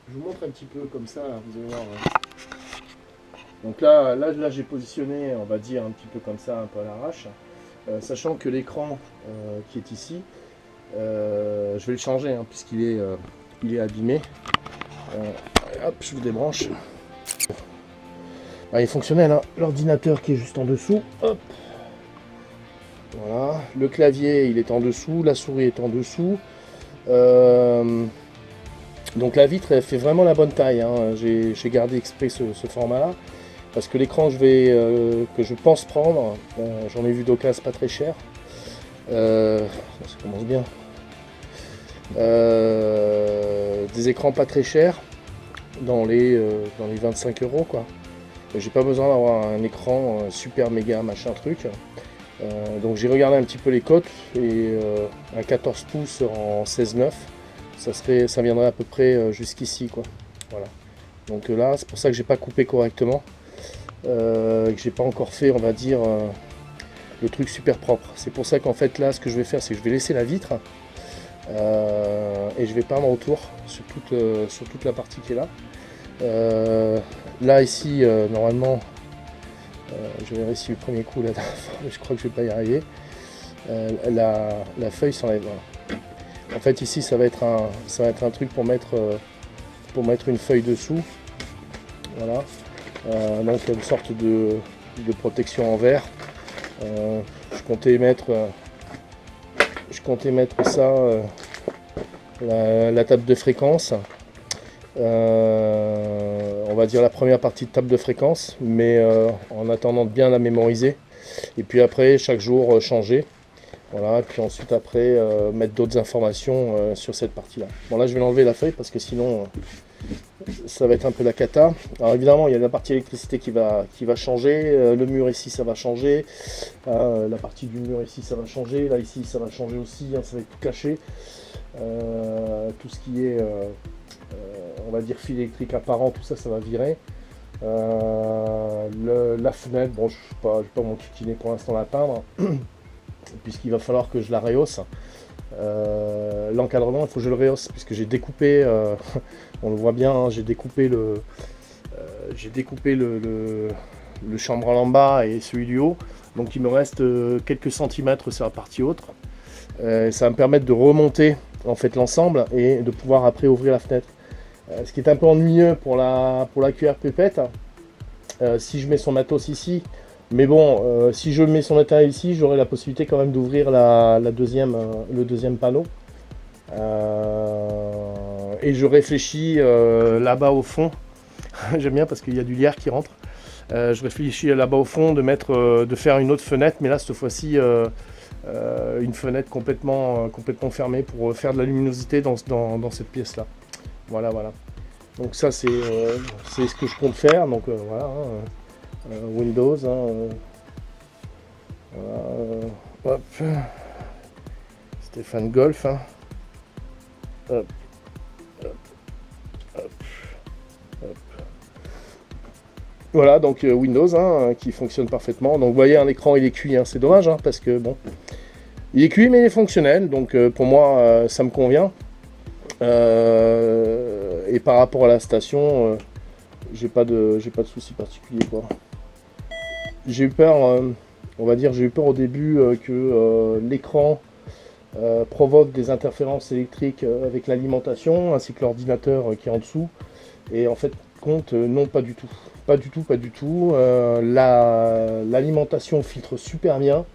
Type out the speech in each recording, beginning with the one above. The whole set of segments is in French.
Je vous montre un petit peu comme ça, vous allez voir. Donc là j'ai positionné, on va dire un petit peu comme ça, un peu à l'arrache, sachant que l'écran qui est ici, je vais le changer hein, puisqu'il est, il est abîmé. Hop, je vous débranche. Il est fonctionnel, hein. L'ordinateur qui est juste en dessous. Hop. Voilà, le clavier il est en dessous, la souris est en dessous. Donc la vitre elle fait vraiment la bonne taille, hein. J'ai gardé exprès ce format là parce que l'écran que je pense prendre, j'en ai vu d'occasion pas très cher, ça commence bien, des écrans pas très chers dans les 25 € quoi. J'ai pas besoin d'avoir un écran super méga machin truc. Donc j'ai regardé un petit peu les cotes et un 14 pouces en 16/9 ça viendrait à peu près jusqu'ici quoi. Voilà. Donc là c'est pour ça que j'ai pas coupé correctement, que j'ai pas encore fait on va dire le truc super propre. C'est pour ça qu'en fait là ce que je vais faire c'est que je vais laisser la vitre et je vais peindre autour sur toute la partie qui est là. Là ici normalement je vais réussir le premier coup là, mais je crois que je vais pas y arriver. La feuille s'enlève. Voilà. En fait ici ça va être un truc pour mettre une feuille dessous. Voilà. Donc il y a une sorte de protection en verre. Je comptais mettre ça, la table de fréquence. On va dire la première partie de table de fréquence, mais en attendant de bien la mémoriser. Et puis après chaque jour changer. Voilà, et puis ensuite après mettre d'autres informations sur cette partie là. Bon là je vais l'enlever la feuille parce que sinon ça va être un peu la cata. Alors évidemment il y a la partie électricité qui va changer, le mur ici ça va changer, la partie du mur ici ça va changer, là ici ça va changer aussi, hein, ça va être tout caché. Tout ce qui est on va dire fil électrique apparent, tout ça ça va virer. La fenêtre, bon je ne vais pas m'enquiquiner pour l'instant la peindre. Puisqu'il va falloir que je la rehausse. L'encadrement, il faut que je le rehausse puisque j'ai découpé, on le voit bien, hein, j'ai découpé le chambranle en bas et celui du haut. Donc il me reste quelques centimètres sur la partie autre. Ça va me permettre de remonter en fait l'ensemble et de pouvoir après ouvrir la fenêtre. Ce qui est un peu ennuyeux pour la cuillère pipette, si je mets son matos ici, mais bon, si je mets son matériel ici, j'aurai la possibilité quand même d'ouvrir le deuxième panneau. Et je réfléchis là-bas au fond, j'aime bien parce qu'il y a du lierre qui rentre. Je réfléchis là-bas au fond de faire une autre fenêtre, mais là cette fois-ci une fenêtre complètement fermée pour faire de la luminosité dans cette pièce-là. Voilà. Donc ça c'est ce que je compte faire. Donc voilà, hein, Windows. Hein, voilà, hop. Stéphane Golf. Hein. Hop. Voilà, donc Windows hein, qui fonctionne parfaitement. Donc vous voyez, un écran il est cuit, hein, c'est dommage hein, parce que bon, il est cuit mais il est fonctionnel. Donc pour moi ça me convient. Et par rapport à la station, j'ai pas de souci particulier quoi. J'ai eu peur, on va dire, j'ai eu peur au début que l'écran provoque des interférences électriques avec l'alimentation ainsi que l'ordinateur qui est en dessous. Et en fait, compte non, pas du tout. Pas du tout. L'alimentation filtre super bien.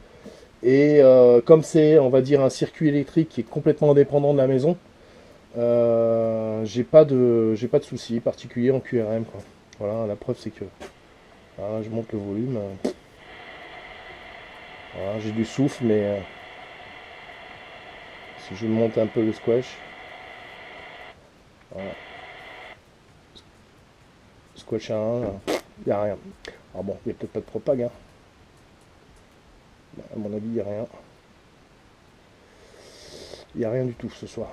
Et comme c'est, on va dire, un circuit électrique qui est complètement indépendant de la maison, j'ai pas de soucis particuliers en QRM quoi. Voilà, la preuve c'est que voilà, je monte le volume. Voilà, j'ai du souffle, mais si je monte un peu le squash, voilà. Squash à 1, il n'y a rien. Alors bon, il n'y a peut-être pas de propag. Hein. À mon avis, il n'y a rien. Il n'y a rien du tout ce soir.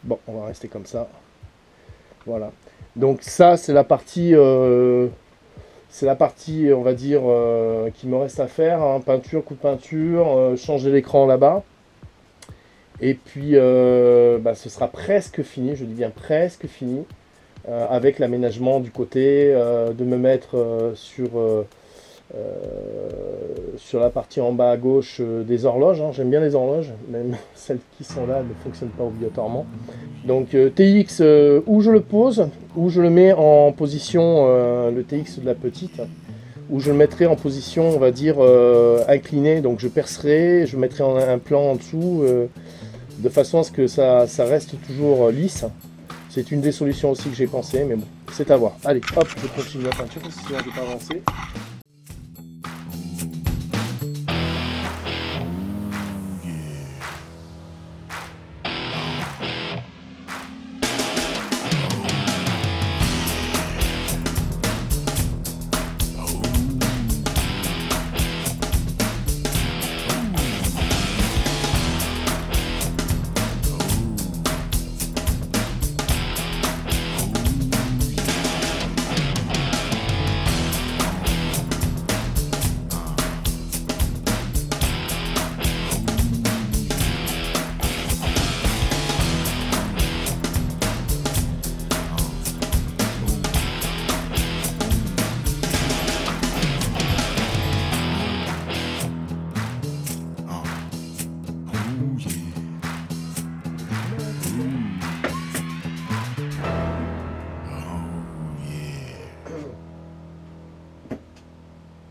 Bon, on va rester comme ça. Voilà. Donc ça, c'est la partie, on va dire, qui me reste à faire. Hein. Peinture, coup de peinture, changer l'écran là-bas. Et puis, ce sera presque fini. Je dis bien presque fini. Avec l'aménagement du côté, de me mettre sur la partie en bas à gauche des horloges. Hein. J'aime bien les horloges, même celles qui sont là ne fonctionnent pas obligatoirement. Donc TX, où je le pose, où je le mets en position, le TX de la petite, où je le mettrai en position, on va dire, inclinée. Donc je percerai, je mettrai un plan en dessous, de façon à ce que ça reste toujours lisse. C'est une des solutions aussi que j'ai pensé, mais bon, c'est à voir. Allez, hop, je continue la peinture, parce que sinon je ne vais pas avancer.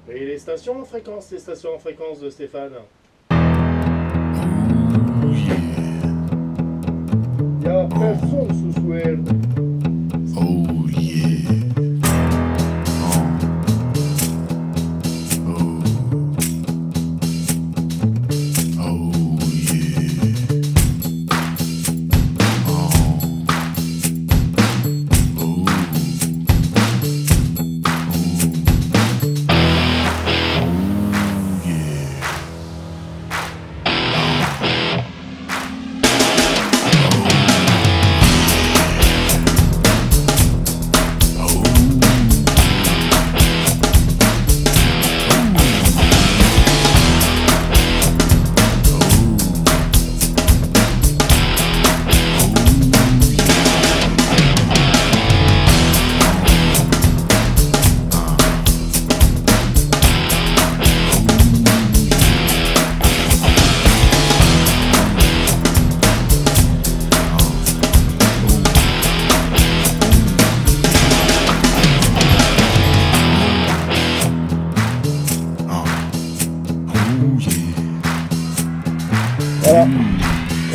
Et les stations en fréquence de Stéphane. Il y a personne ce soir. Oh yeah.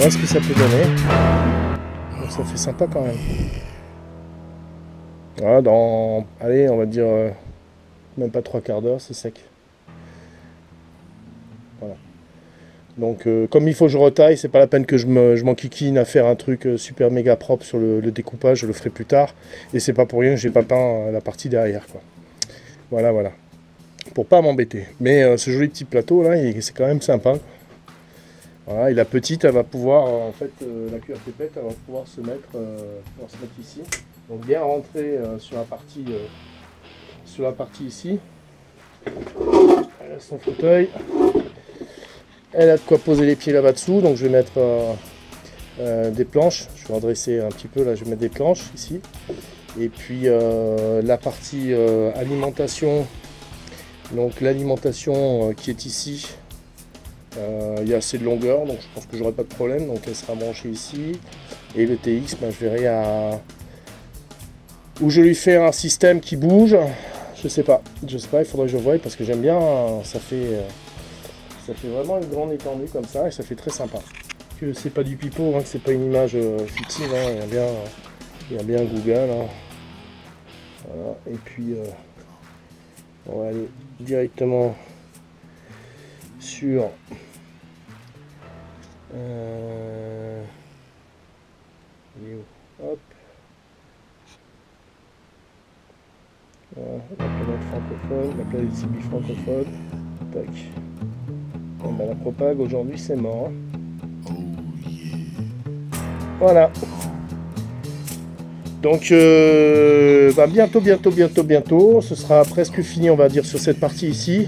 On voit ce que ça peut donner. Donc ça fait sympa quand même. Voilà, dans, allez, on va dire même pas 3/4 d'heure, c'est sec. Voilà. Donc comme il faut que je retaille, c'est pas la peine que je m'enquiquine à faire un truc super méga propre sur le découpage, je le ferai plus tard. Et c'est pas pour rien que j'ai pas peint la partie derrière, quoi. Voilà, voilà. Pour pas m'embêter. Mais ce joli petit plateau là, c'est quand même sympa. Voilà, et la petite, elle va pouvoir, en fait, la cuillère pépette, elle va pouvoir se mettre ici. Donc bien rentrer sur la partie ici. Elle a son fauteuil. Elle a de quoi poser les pieds là-bas dessous. Donc je vais mettre des planches. Je vais redresser un petit peu là. Je vais mettre des planches ici. Et puis la partie alimentation. Donc l'alimentation qui est ici. Il y a assez de longueur, donc je pense que j'aurai pas de problème. Donc elle sera branchée ici. Et le TX, ben, je verrai où je lui fais un système qui bouge. Je sais pas, il faudrait que je voie parce que j'aime bien. Ça fait vraiment une grande étendue comme ça et ça fait très sympa. Que c'est pas du pipeau, hein, que c'est pas une image fictive. Hein, il y a bien Google. Hein. Voilà. Et puis on va aller directement sur hop. Voilà, la planète francophone, la planète CB francophone. Tac. Bon, ben, la propague aujourd'hui c'est mort. Hein. Voilà. Donc bah, bientôt, ce sera presque fini on va dire sur cette partie ici.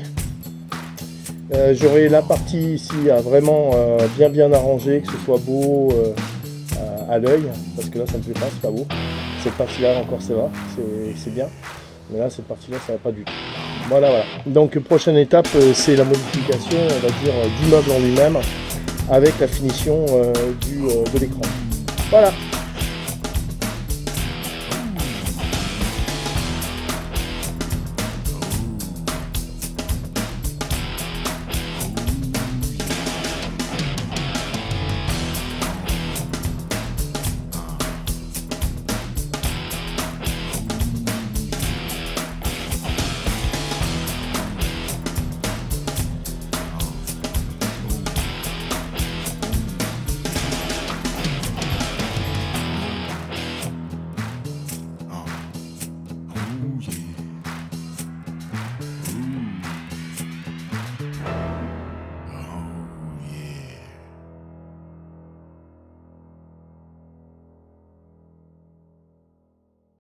J'aurai la partie ici à vraiment bien arranger, que ce soit beau à l'œil, parce que là ça me plaît pas, c'est pas beau. Cette partie là encore ça va, c'est bien. Mais là cette partie là ça va pas du tout. Voilà. Donc prochaine étape c'est la modification on va dire du meuble en lui-même avec la finition de l'écran. Voilà.